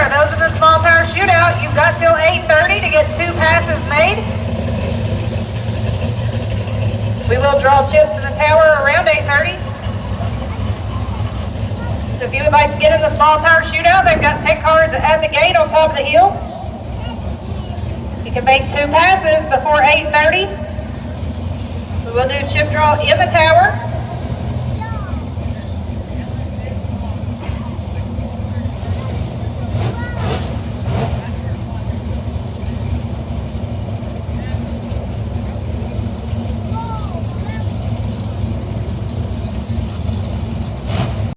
there. Those in the small tower shootout, you've got till 8:30 to get 2 passes made. We will draw chips in the tower around 8:30. So if you would like to get in the small tower shootout, they've got pick cards at the gate on top of the hill. You can make 2 passes before 8:30. We will do chip draw in the tower.